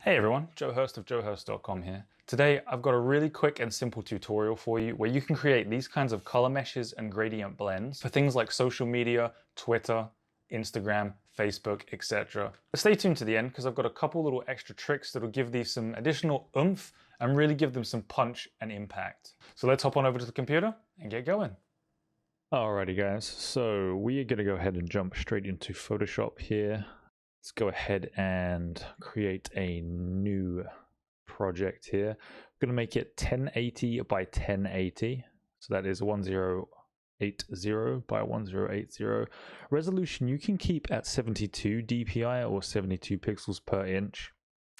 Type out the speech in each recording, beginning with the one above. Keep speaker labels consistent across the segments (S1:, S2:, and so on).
S1: Hey everyone, Joe Hurst of joehurst.com here. Today I've got a really quick and simple tutorial for you where you can create these kinds of color meshes and gradient blends for things like social media, Twitter, Instagram, Facebook, etc. Stay tuned to the end because I've got a couple little extra tricks that'll give these some additional oomph and really give them some punch and impact. So let's hop on over to the computer and get going. Alrighty guys, so we are going to go ahead and jump straight into Photoshop here. Let's go ahead and create a new project here. We're going to make it 1080 by 1080. So that is 1080 by 1080. Resolution you can keep at 72 dpi or 72 pixels per inch.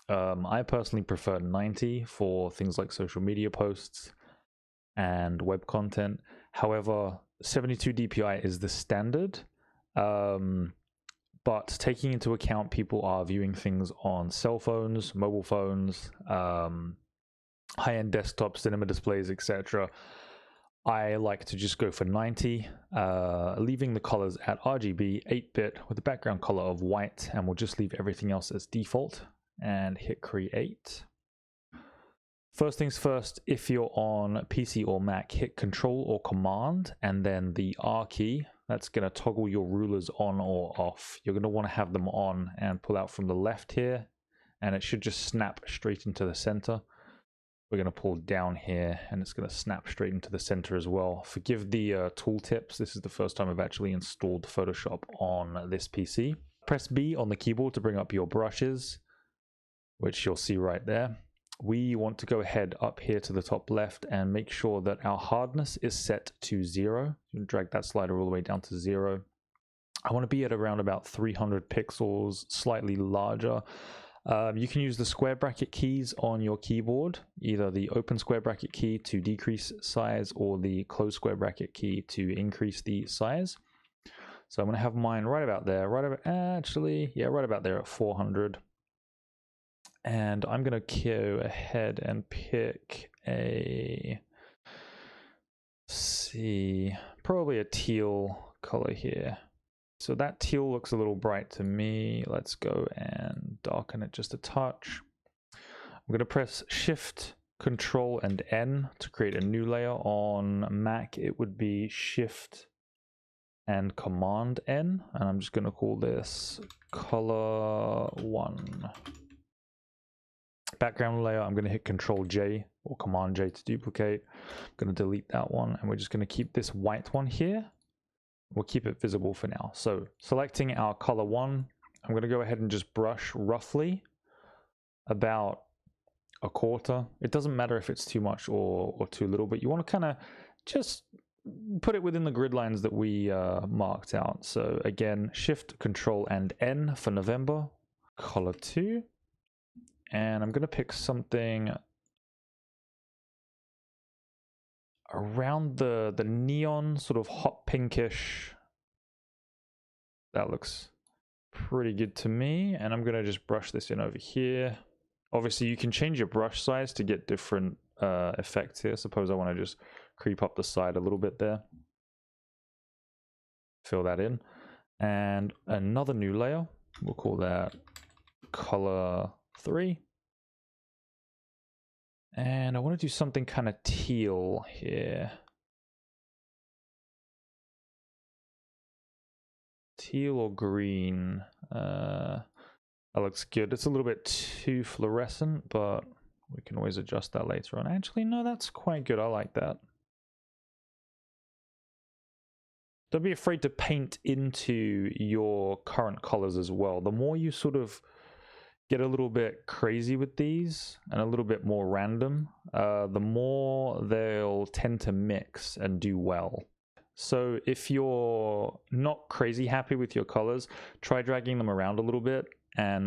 S1: I personally prefer 90 for things like social media posts and web content. However, 72 dpi is the standard. But taking into account people are viewing things on cell phones, mobile phones, high-end desktops, cinema displays, etc., I like to just go for 90, leaving the colors at RGB 8-bit with a background color of white, and we'll just leave everything else as default and hit create. First things first, if you're on PC or Mac, hit Control or Command and then the R key. That's going to toggle your rulers on or off. You're going to want to have them on and pull out from the left here, and it should just snap straight into the center. We're going to pull down here and it's going to snap straight into the center as well. Forgive the tooltips. This is the first time I've actually installed Photoshop on this PC. Press B on the keyboard to bring up your brushes, which you'll see right there. We want to go ahead up here to the top left and make sure that our hardness is set to 0. You drag that slider all the way down to 0. I want to be at around about 300 pixels, slightly larger. You can use the square bracket keys on your keyboard, either the open square bracket key to decrease size or the close square bracket key to increase the size. So I'm going to have mine right about there, right about there at 400. And I'm going to go ahead and pick probably a teal color here. So that teal looks a little bright to me. Let's go and darken it just a touch. I'm going to press Shift, Control, and N to create a new layer. On Mac, it would be Shift and Command N. And I'm just going to call this Color 1. Background layer, I'm going to hit Control J or Command J to duplicate. I'm going to delete that one, and we're just going to keep this white one here. We'll keep it visible for now. So selecting our color 1, I'm going to go ahead and just brush roughly about a quarter. It doesn't matter if it's too much or too little, but you want to kind of just put it within the grid lines that we marked out. So again, Shift, Control, and N for November. Color 2. And I'm going to pick something around the neon, sort of hot pinkish. That looks pretty good to me. And I'm going to just brush this in over here. Obviously, you can change your brush size to get different effects here. Suppose I want to just creep up the side a little bit there. Fill that in. And another new layer. We'll call that color 3. And I want to do something kind of teal here. Teal or green. That looks good. It's a little bit too fluorescent, but we can always adjust that later on. Actually, no, that's quite good. I like that. Don't be afraid to paint into your current colors as well. The more you sort of get a little bit crazy with these and a little bit more random, the more they'll tend to mix and do well. So if you're not crazy happy with your colors, try dragging them around a little bit. And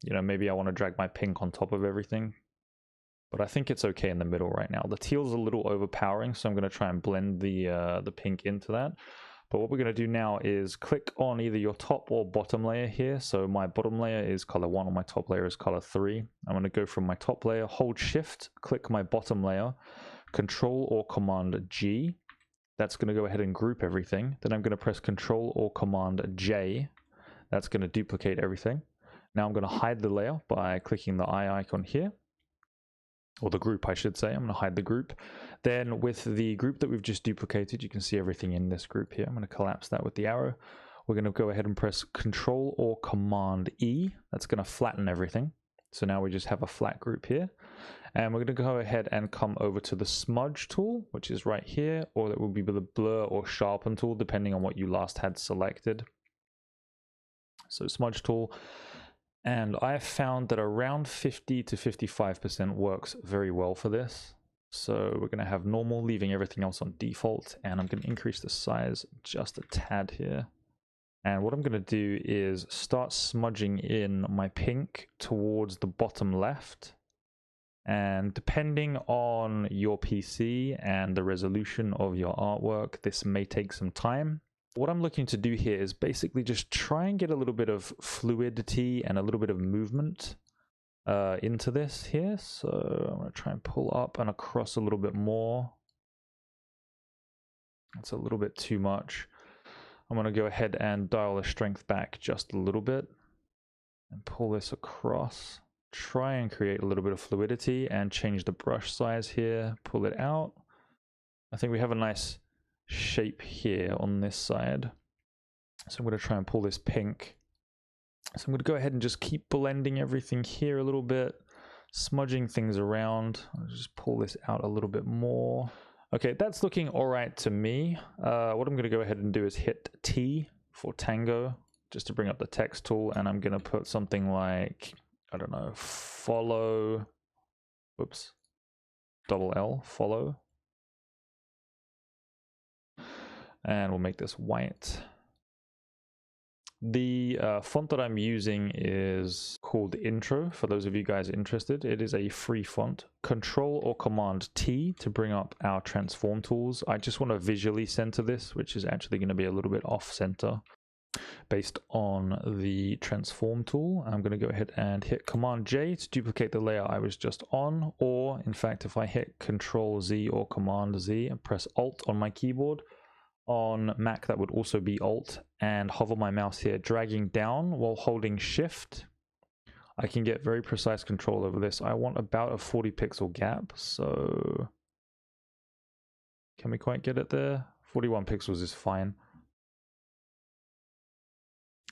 S1: you know, maybe I want to drag my pink on top of everything, but I think it's okay in the middle right now. The teal's a little overpowering, so I'm going to try and blend the pink into that. But what we're going to do now is click on either your top or bottom layer here. So my bottom layer is color 1 and my top layer is color 3. I'm going to go from my top layer, hold Shift, click my bottom layer, Control or Command G. That's going to go ahead and group everything. Then I'm going to press Control or Command J. That's going to duplicate everything. Now I'm going to hide the layer by clicking the eye icon here, or the group I should say. I'm going to hide the group. Then with the group that we've just duplicated, you can see everything in this group here. I'm going to collapse that with the arrow. We're going to go ahead and press Control or Command E. That's going to flatten everything. So now we just have a flat group here. And we're going to go ahead and come over to the smudge tool, which is right here, or that will be the blur or sharpen tool, depending on what you last had selected. So smudge tool. And I found that around 50 to 55% works very well for this. So we're going to have normal, leaving everything else on default. And I'm going to increase the size just a tad here. And what I'm going to do is start smudging in my pink towards the bottom left. And depending on your PC and the resolution of your artwork, this may take some time. What I'm looking to do here is basically just try and get a little bit of fluidity and a little bit of movement into this here. So I'm going to try and pull up and across a little bit more. That's a little bit too much. I'm going to go ahead and dial the strength back just a little bit and pull this across. Try and create a little bit of fluidity and change the brush size here, pull it out. I think we have a nice shape here on this side. So I'm going to try and pull this pink. So I'm going to go ahead and just keep blending everything here a little bit, smudging things around. I'll just pull this out a little bit more. Okay, that's looking all right to me. What I'm going to go ahead and do is hit T for Tango, just to bring up the text tool. And I'm going to put something like, I don't know, follow, whoops, double L, follow. And we'll make this white. The font that I'm using is called Intro, for those of you guys interested. It is a free font. Control or Command T to bring up our transform tools. I just want to visually center this, which is actually going to be a little bit off center based on the transform tool. I'm going to go ahead and hit Command J to duplicate the layer I was just on, or in fact, if I hit Control Z or Command Z and press Alt on my keyboard, on Mac that would also be Alt, and hover my mouse here, dragging down while holding Shift, I can get very precise control over this. I want about a 40 pixel gap, so can we quite get it there? 41 pixels is fine.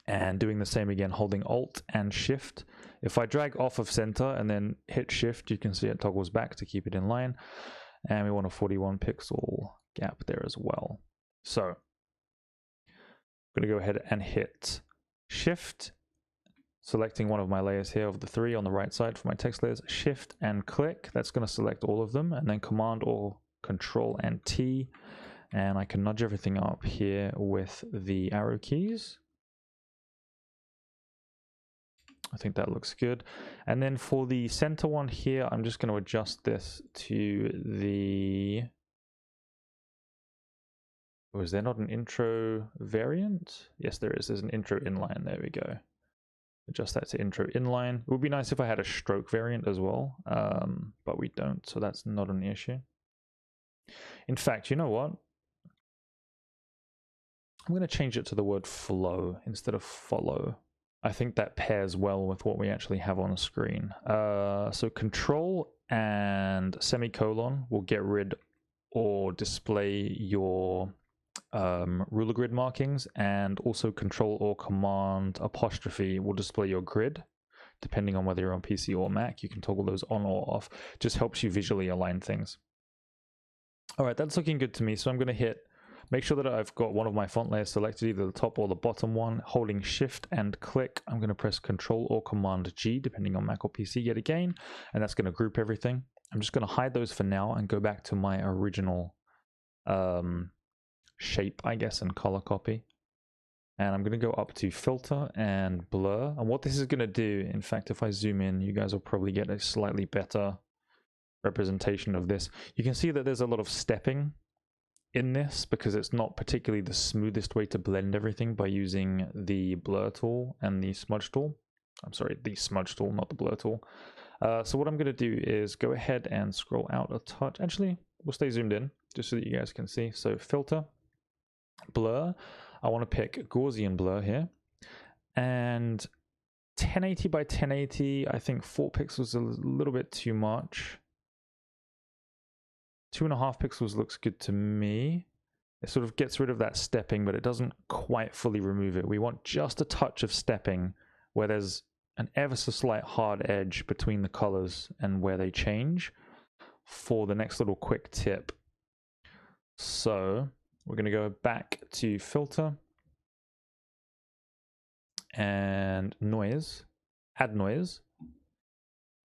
S1: And doing the same again, holding Alt and Shift. If I drag off of center and then hit Shift, you can see it toggles back to keep it in line. And we want a 41 pixel gap there as well. So I'm going to go ahead and hit Shift, selecting one of my layers here of the three on the right side for my text layers, Shift and click. That's going to select all of them, and then Command or Control and T. And I can nudge everything up here with the arrow keys. I think that looks good. And then for the center one here, I'm just going to adjust this to the... Oh, is there not an intro variant? Yes, there is. There's an intro inline. There we go. Adjust that to intro inline. It would be nice if I had a stroke variant as well, but we don't, so that's not an issue. In fact, you know what? I'm going to change it to the word flow instead of follow. I think that pairs well with what we actually have on the screen. So Control and semicolon will get rid or display your ruler grid markings, and also Control or Command apostrophe will display your grid. Depending on whether you're on PC or Mac, you can toggle those on or off. Just helps you visually align things. All right, that's looking good to me. So I'm going to make sure that I've got one of my font layers selected, either the top or the bottom one. Holding Shift and click, I'm going to press Control or Command G, depending on Mac or PC yet again, and that's going to group everything. I'm just going to hide those for now and go back to my original shape, I guess, and color copy. And I'm going to go up to filter and blur. And what this is going to do, in fact, if I zoom in, you guys will probably get a slightly better representation of this. You can see that there's a lot of stepping in this because it's not particularly the smoothest way to blend everything by using the blur tool and the smudge tool. I'm sorry, the smudge tool, not the blur tool. So what I'm going to do is go ahead and scroll out a touch. Actually, we'll stay zoomed in just so that you guys can see. So filter, blur. I want to pick Gaussian blur here. And 1080 by 1080, I think 4 pixels is a little bit too much. 2.5 pixels looks good to me. It sort of gets rid of that stepping, but it doesn't quite fully remove it. We want just a touch of stepping where there's an ever so slight hard edge between the colors and where they change for the next little quick tip. So we're going to go back to filter and noise, add noise.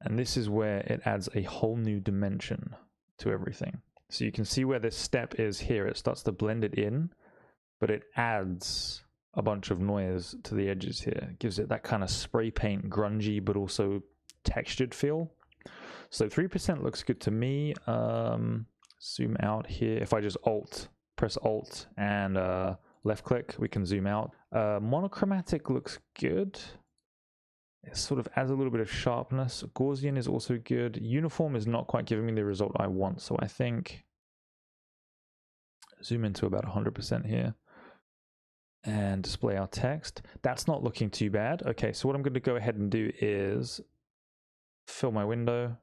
S1: And this is where it adds a whole new dimension to everything. So you can see where this step is here. It starts to blend it in, but it adds a bunch of noise to the edges here. It gives it that kind of spray paint, grungy, but also textured feel. So 3% looks good to me. Zoom out here. If I just press Alt and left click, we can zoom out. Monochromatic looks good. It sort of adds a little bit of sharpness. Gaussian is also good. Uniform is not quite giving me the result I want, so I think zoom into about 100% here and display our text. That's not looking too bad. Okay, so what I'm going to go ahead and do is fill my window,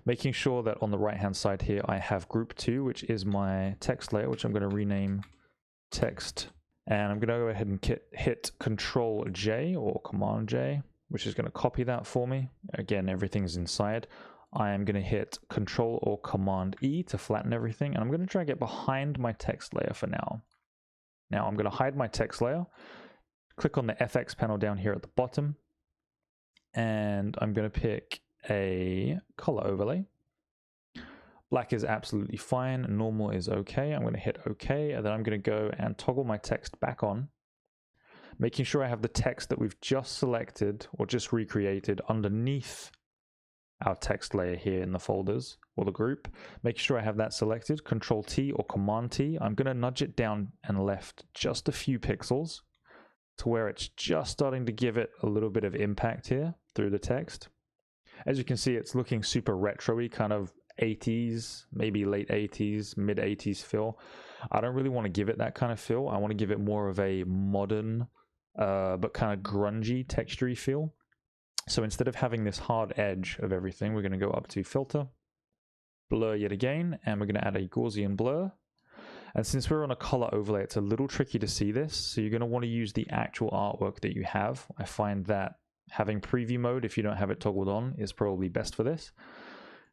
S1: making sure that on the right hand side here I have group 2, which is my text layer, which I'm going to rename text, and I'm going to go ahead and hit Control J or Command J, which is going to copy that for me. Again, everything's inside. I am going to hit Control or Command E to flatten everything, and I'm going to drag it behind my text layer for now. Now I'm going to hide my text layer, click on the FX panel down here at the bottom, and I'm going to pick a color overlay. Black is absolutely fine, normal is okay. I'm going to hit OK, and then I'm going to go and toggle my text back on, making sure I have the text that we've just selected or just recreated underneath our text layer here in the folders or the group. Make sure I have that selected, Control T or Command T. I'm going to nudge it down and left just a few pixels to where it's just starting to give it a little bit of impact here through the text. As you can see, it's looking super retro-y, kind of 80s, maybe late 80s, mid 80s feel. I don't really want to give it that kind of feel. I want to give it more of a modern, but kind of grungy, textury feel. So instead of having this hard edge of everything, we're going to go up to Filter, Blur yet again, and we're going to add a Gaussian blur. And since we're on a color overlay, it's a little tricky to see this. So you're going to want to use the actual artwork that you have. I find that having preview mode, if you don't have it toggled on, is probably best for this.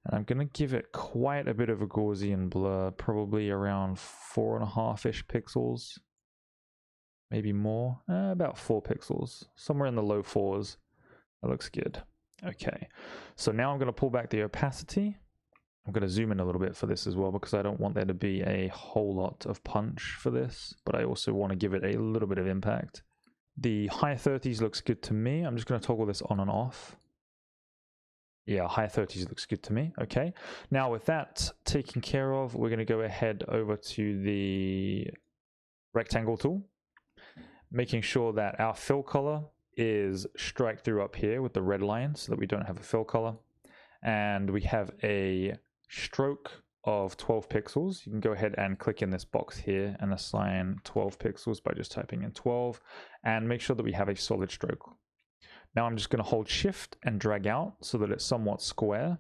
S1: And I'm going to give it quite a bit of a Gaussian blur, probably around 4.5-ish pixels, maybe more, about 4 pixels, somewhere in the low 4s. That looks good. Okay, so now I'm going to pull back the opacity. I'm going to zoom in a little bit for this as well, because I don't want there to be a whole lot of punch for this, but I also want to give it a little bit of impact. The high 30s looks good to me. I'm just going to toggle this on and off. Yeah, high 30s looks good to me. Okay, now with that taken care of, we're going to go ahead over to the rectangle tool, making sure that our fill color is strike through up here with the red line so that we don't have a fill color. And we have a stroke of 12 pixels. You can go ahead and click in this box here and assign 12 pixels by just typing in 12, and make sure that we have a solid stroke. Now I'm just going to hold Shift and drag out so that it's somewhat square,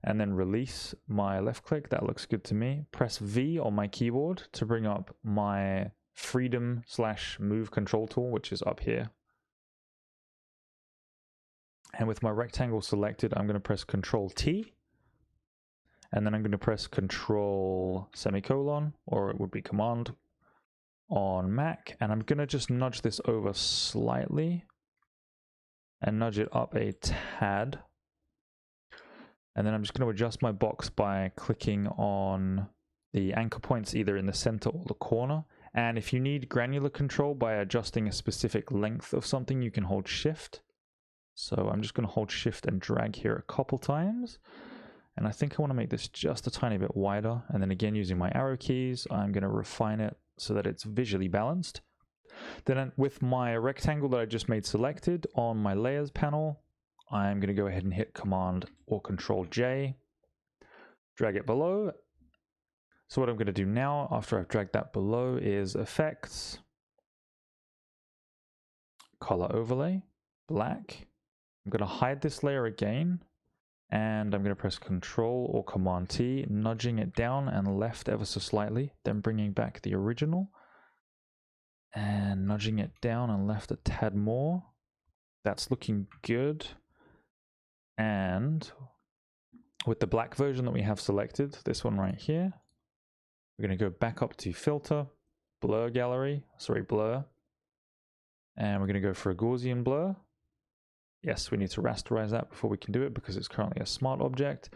S1: and then release my left click. That looks good to me. Press V on my keyboard to bring up my freedom/move control tool, which is up here. And with my rectangle selected, I'm going to press Control T, and then I'm going to press Control semicolon, or it would be Command on Mac, and I'm going to just nudge this over slightly and nudge it up a tad. And then I'm just going to adjust my box by clicking on the anchor points either in the center or the corner. And if you need granular control by adjusting a specific length of something, you can hold Shift. So I'm just going to hold Shift and drag here a couple times. And I think I want to make this just a tiny bit wider. And then again, using my arrow keys, I'm going to refine it so that it's visually balanced. Then with my rectangle that I just made selected on my layers panel, I'm going to go ahead and hit Command or Control J, drag it below. So what I'm going to do now, after I've dragged that below, is Effects, color overlay, black. I'm going to hide this layer again, and I'm going to press Control or Command T, nudging it down and left ever so slightly, then bringing back the original, and nudging it down and left a tad more. That's looking good. And with the black version that we have selected, this one right here, we're going to go back up to Filter, Blur Gallery, blur. And we're going to go for a Gaussian blur. Yes, we need to rasterize that before we can do it because it's currently a smart object.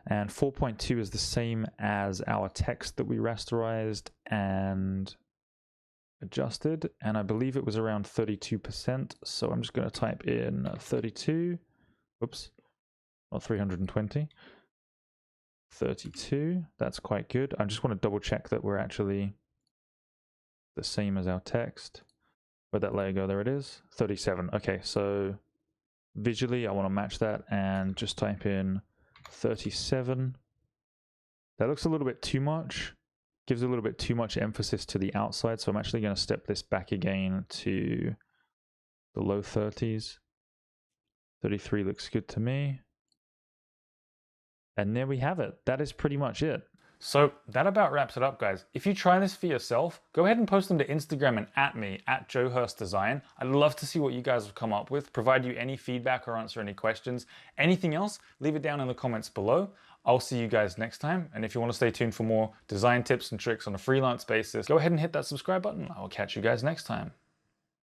S1: And 4.2 is the same as our text that we rasterized and adjusted. And I believe it was around 32%. So I'm just going to type in 32. Whoops, not 320. 32. That's quite good. I just want to double check that we're actually the same as our text. Where'd that layer go? There it is. 37. Okay, so visually I want to match that and just type in 37. That looks a little bit too much. Gives a little bit too much emphasis to the outside. So I'm actually going to step this back again to the low 30s. 33 looks good to me. And there we have it. That is pretty much it. So that about wraps it up, guys. If you try this for yourself, go ahead and post them to Instagram and at me, at JoeHurstDesign. I'd love to see what you guys have come up with, provide you any feedback or answer any questions. Anything else, leave it down in the comments below. I'll see you guys next time. And if you want to stay tuned for more design tips and tricks on a freelance basis, go ahead and hit that subscribe button. I will catch you guys next time.